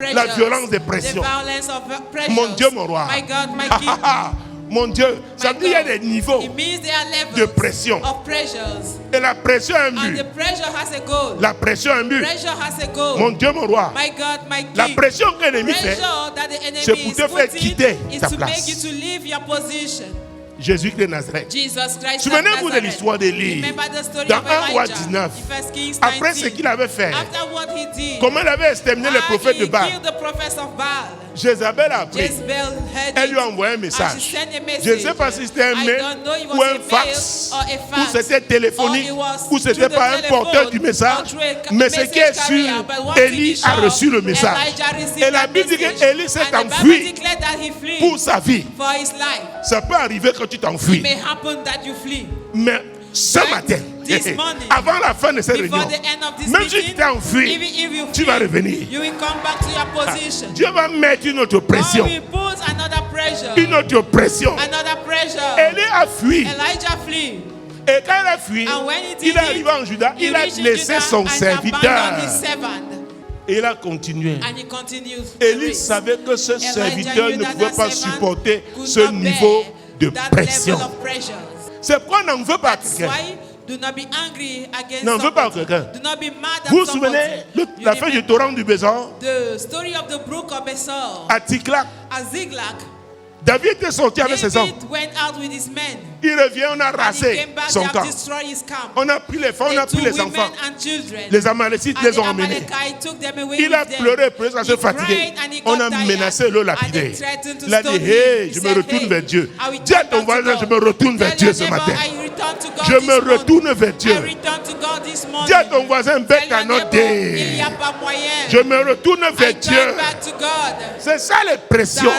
la violence des pressions. Mon Dieu, mon roi. My God, my King. Mon Dieu, ça veut dire qu'il y a des niveaux de pression. Et la pression a un but. La pression a un but. Mon Dieu, mon roi. My God, my King. La pression que l'ennemi fait, c'est pour te faire quitter ta place. Jésus de Nazareth. Souvenez-vous de l'histoire d'Élie. Dans 1 roi 19. Après ce qu'il avait fait, comment il avait exterminé les prophètes de Baal. Jézabel a appris. Elle lui a envoyé un message. Je ne sais pas si c'était un mail ou un fax, ou c'était téléphonique, ou c'était pas un porteur du message. Mais ce qui est sûr, Élie a reçu le message. Et la Bible dit qu'Élie s'est enfui pour sa vie. Ça peut arriver que tu t'enfuis. Mais ce matin, avant la fin de cette réunion, même si tu t'es enfui, tu vas revenir. Dieu va mettre une autre pression. Une autre pression. Élie a fui. Et quand il a fui, il est arrivé en Juda, il a laissé son serviteur. Et il a continué. Élie savait que ce serviteur ne pouvait pas supporter ce niveau de pression. C'est pourquoi on n'en veut pas quelqu'un. N'en veut pas quelqu'un. Vous vous souvenez de la fin du torrent du Besor? À Ticlac. David était sorti avec ses hommes. Il revient, on a rasé son camp. On a pris les femmes, on a pris les enfants. Les Amalécites les ont emmenés. Il a pleuré, presque à se fatiguer. On a menacé de le lapider. Il a dit, hey, je me retourne vers Dieu. Dis à ton voisin, je me retourne vers Dieu ce matin. Je me retourne vers Dieu. Dis à ton voisin, bec à notre dé. Je me retourne vers Dieu. C'est ça les pressions.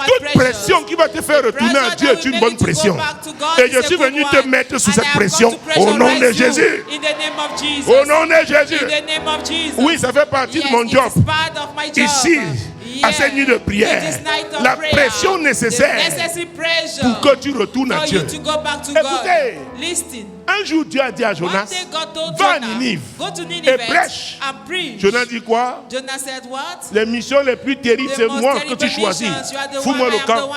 Toute pression qui va te faire retourner à Dieu est une bonne pression. Et je suis venu te mettre sous cette pression au nom de Jésus. Au nom de Jésus. Oui, ça fait partie de mon job. Ici, à cette nuit de prière, la pression nécessaire pour que tu retournes à Dieu. Écoutez, un jour Dieu a dit à Jonas, va à Ninive et prêche. Jonas dit quoi? Les missions les plus terribles, c'est moi que tu choisis. Fous-moi le camp.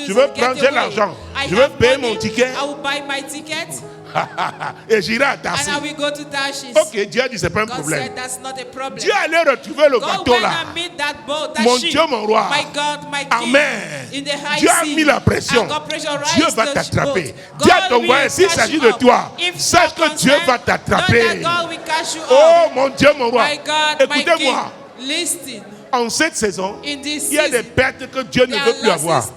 Je veux prendre l'argent. Je veux payer mon ticket. Et j'irai à Tarsis. Ok, Dieu a dit c'est pas un problème. Dieu allait retrouver le bateau là. Mon Dieu, mon roi. Amen. Dieu a mis la pression. Dieu va t'attraper. Dis à ton voisin, s'il s'agit de toi, sache que Dieu va t'attraper. Oh mon Dieu, mon roi. Écoutez-moi. En cette saison, il y a des pertes que Dieu ne veut plus avoir.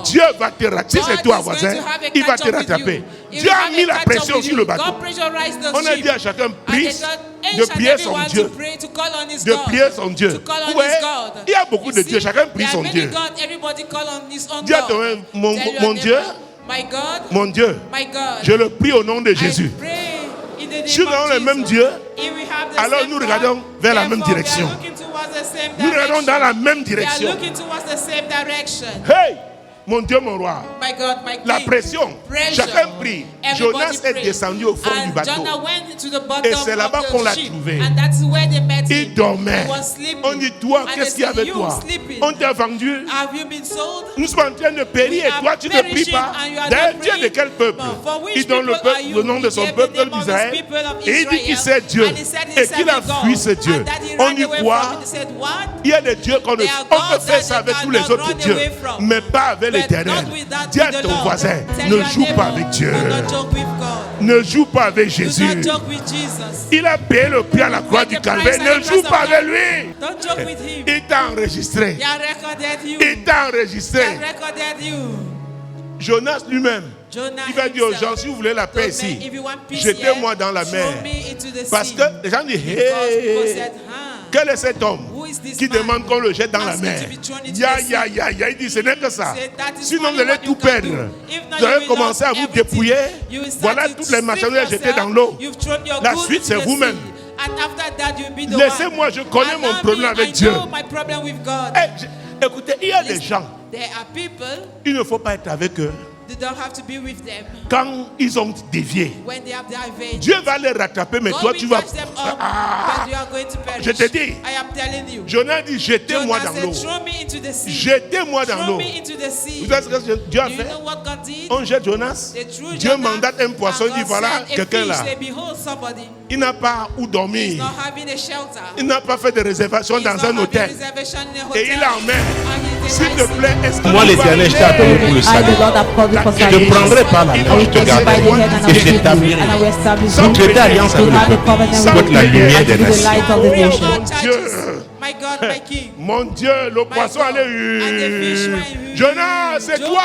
Dieu va te rattraper. Si c'est toi, voisin, il va te rattraper. Dieu a mis la pression sur le bateau. On a dit à chacun, prie de prier son Dieu. De prier son Dieu. Ouais, il y a beaucoup de dieux. Chacun prie son Dieu. Dis à ton mon Dieu, mon Dieu, je le prie au nom de Jésus. Si nous avons le même Dieu, alors nous regardons vers la même direction. Nous regardons dans la même direction. Hey! Mon Dieu, mon roi. La pression. Chacun prie. Jonas est descendu au fond du bateau. Et c'est là-bas qu'on l'a trouvé. Il dormait. On dit, toi, qu'est-ce qu'il y a avec toi? On t'a vendu. Nous sommes en train de périr et toi, tu ne pries pas. D'ailleurs, Dieu est de quel peuple? Il donne le nom de son peuple d'Israël. Et il dit qu'il c'est Dieu. Et qu'il a fui ce Dieu. On dit quoi? Il y a des dieux qu'on peut faire ça avec tous les autres dieux. Mais pas avec les Éternel. Dis à ton voisin, ne joue pas avec Dieu. Ne joue pas avec Jésus. Il a payé le prix à la croix du Calvaire. Ne joue pas avec lui. Il t'a enregistré. Il t'a enregistré. Jonas lui-même, il va dire aux gens, si vous voulez la paix ici, jetez-moi dans la mer. Parce que les gens disent, hey, quel est cet homme qui demande qu'on le jette dans la mer? Il dit, ce n'est que ça. Sinon, vous allez tout perdre. Vous allez commencer à vous dépouiller. Voilà toutes les marchandises jetées dans l'eau. La suite, c'est vous-même. Laissez-moi, je connais mon problème avec Dieu. Écoutez, il y a des gens, il ne faut pas être avec eux. Quand ils ont dévié, When they have diverged, Dieu va les rattraper, mais God toi will tu vas... catch them up, but you are going to perish. Je te dis, I am telling you. Jonas dit, jetez-moi Jonah dans l'eau. said, throw me into the sea. Jetez-moi dans Throw l'eau. me into the sea. Vous savez ce que Dieu a Do you fait? know what God did? On jette Jonas. They threw Dieu Jonah, mandate un poisson, and il dit God voilà sent a quelqu'un fish, là. say, behold somebody. Il n'a pas où He's dormir. not having a shelter. Il n'a pas fait de réservation He's dans not un having hôtel. reservation in a Et hotel. il en met. And he's S'il te inviting. plaît, est-ce que Moi, tu vas l'Éternel, je t'ai appelé pour le I, the salut. Lord, have called you for Je te salvation. prendrai par la I main, will je te take you by the garderai hand and I et will je keep you, t'établirai. and I will establish Sans you. Prêter alliance To avec have a le covenant Sans with pour la you, lumière and des to be the nations. light of the Oh, nation. mon Dieu. My God, my King. Mon Dieu, le poisson God. allait And the fish went, Jonas, c'est Jonah, toi.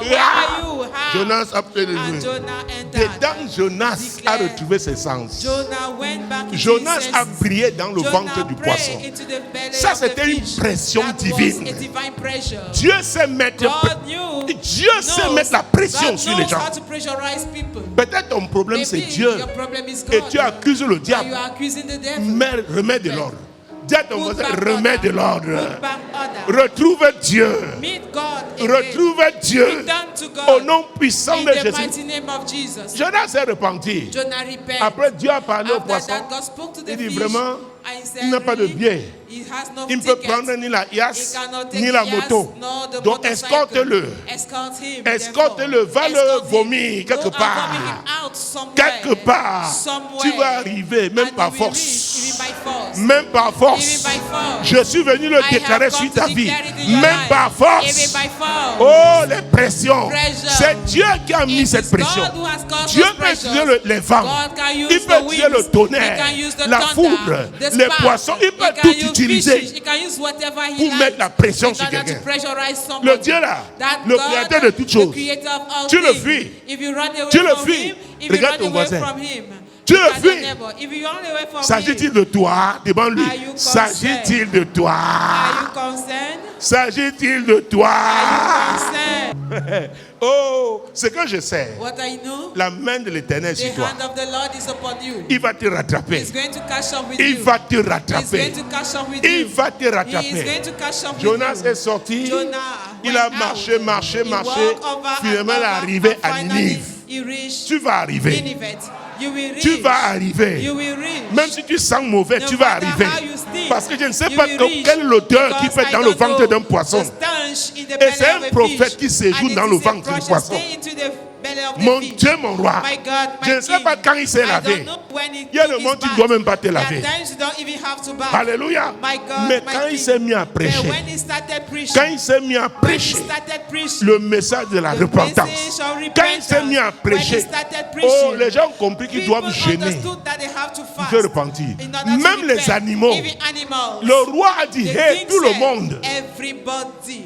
where are you? How? Jonas a fait le And jeu. Jonah entered. Dedans, Jonas a retrouvé ses sens. Jonah went back into Jonas his a senses. brillé dans le Jonah ventre du prayed poisson. into the belly Ça, of the c'était une fish. pression That divine. was a divine pressure. Dieu sait mettre, God knew, Dieu sait mettre la pression God sur les knows gens. how to pressurize people. Peut-être ton problème c'est Maybe Dieu your problem is et God. tu accuses le And diable. you are accusing the devil. Mais remets de l'ordre. Dis à ton Put voisin, back remets de order. l'ordre. Put back order. Retrouve Dieu. Meet God again. Retrouve Dieu Return to God. au nom puissant In de the Jésus. mighty name of Jesus. Jonas s'est repenti. Jonah repented. Après, Dieu a parlé au After poisson. that, God spoke to the Il dit fish, vraiment, and he said, il n'a pas de really, billet. he has no Il ne peut ticket. prendre ni la He yasse, cannot take ni la the moto. yacht, nor the Donc motorcycle. escorte-le. Escort him, Escorte-le, therefore. va le Escort him. vomir quelque Go and part. vomit him out somewhere. Quelque part, Somewhere. tu vas arriver, même And par he will force. reach, even by force. Même par force. Even by force. Je suis venu le I déclarer have sur come ta to vie. declare it in your Même life. par force. Even by force. Oh, les pressions. Pressure. C'est Dieu qui a mis It cette is pression. God who has caused Dieu those peut utiliser pressures. les vents. God can use Il the peut utiliser le winds. tonnerre, He can use the la thunder, foudre, the les spark. poissons. Il He peut can tout use utiliser fishes. He can use whatever he pour likes mettre la pression in sur order to quelqu'un. pressurize somebody. Le Dieu là, That le God, créateur de toutes choses. the creator of all Tu le things. fuis. If you run away Tu le from fuis. him, if Regarde you ton run away voisin. from him, Tu look le at fuis. your neighbor. If you run away from S'agit-il him, de toi devant lui? Are you concerned? S'agit-il de toi? are you concerned? S'agit-il de toi? Are you concerned? Oh, ce que je sais, What I know, la main de l'Éternel the sur toi. hand of the Lord is upon you. Il va te rattraper. He's going to catch up with Il you. va te He's rattraper. going to catch up with Il you. va te He is rattraper. going to catch up Jonas with you. est sorti. Jonah Il went a out. marché, marché, He marché. walked over Finalement, il est and over, arrivé and à finally Ninive. he reached Tu vas arriver. Nineveh. You will reach. Tu vas arriver. You will reach. Même si tu sens mauvais, No tu vas matter arriver. how you stink, Parce que je ne sais you pas will reach. quelle est l'odeur qui Because peut être I dans le don't ventre know d'un poisson. the stench in the Et belly c'est un of a prophète fish. qui séjourne And dans it le is a ventre du prophet poisson. stay into the belly of the Mon fish. Dieu, mon roi. My God, my Je ne sais King. pas quand il s'est I lavé. don't know when he Il y a took le his moment où tu ne bath. dois même pas te There are laver. times you don't even have to bath. Alléluia. My God, Mais my quand il King. s'est mis à But prêcher, when he started preaching, quand il s'est mis à when he prêcher started preaching, le message de la the repentance, message of quand il s'est mis à repentance, when he prêcher, started oh, preaching, les gens ont compris qu'ils people doivent jeûner. understood that they have to Il fast faut repentir. in order to Même les repent. animaux. Even animals. Le roi a dit, The hey, king tout le said, monde, everybody,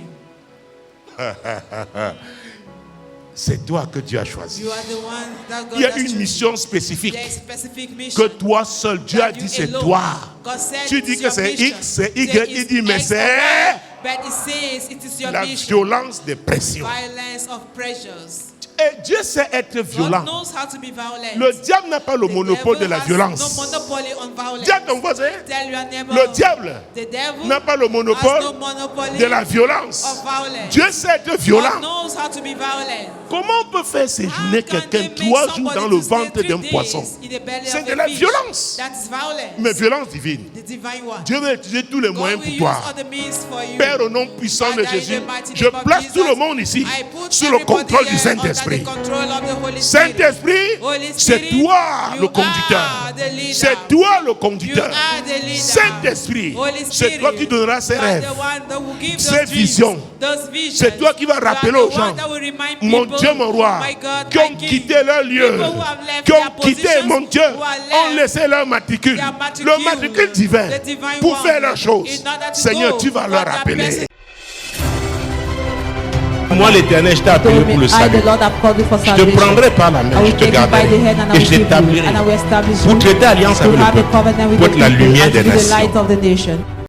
c'est toi que Dieu a choisi. you are the one that God Il y a has une chosen. mission spécifique There is a specific mission que toi seul, Dieu a that dit you c'est alone. toi. God said Tu it's dis que your c'est mission. X, c'est Y, Say il it's dit mais X c'est or Y, but it says it is your la mission. violence des pressions. Violence of pressures. Et Dieu sait être God violent. knows how to be violent. Le diable n'a pas le The monopole de devil la has violence. No monopoly on violence. Dis à ton voisin, Tell your neighbor, le diable the devil n'a pas le has monopole no monopoly de la violence. of violence. Dieu sait être God violent. knows how to be violent. Comment on peut faire séjourner How can quelqu'un they make 3 jours somebody dans le to stay ventre 3 d'un days poisson? in the belly C'est of de a la fish? violence. That's violence. Mais violence divine. The divine one. Dieu va utiliser tous les God moyens will pour use toi. all the means for you. Père, au nom puissant de Father, in Jésus, the mighty je name of place tout Jesus, le monde ici I put sous le everybody contrôle du here under Saint-Esprit. the control of the Holy Spirit. Saint-Esprit, Holy c'est Spirit, toi you le conducteur. are the leader. C'est toi le You conducteur. are the leader. Saint-Esprit, Holy c'est Spirit, toi qui donneras ces you are rêves. the one that will give Ces those dreams, visions. those visions. C'est toi qui vas You are rappeler the aux one gens, that will remind mon people, Dieu, mon roi, my God, qui my ont King, quitté leur lieu, people who have left qui ont their quitté, positions, mon Dieu, who are left ont laissé leur matricule, their matricule, le matricule divin, the divine pour one, faire leurs choses. in order to Seigneur, go tu vas for leur their rappeler. blessing. Moi, l'Éternel, je t'ai appelé Told pour me, le I, salut. the Lord, have called you for Je te salvation. prendrai par la I main, je will te take you by garderai the hand and I et will je keep you, t'établirai and I will establish pour you traiter alliance to avec have le a peuple, covenant with pour the être la people lumière and des to be the nations. light of the nation.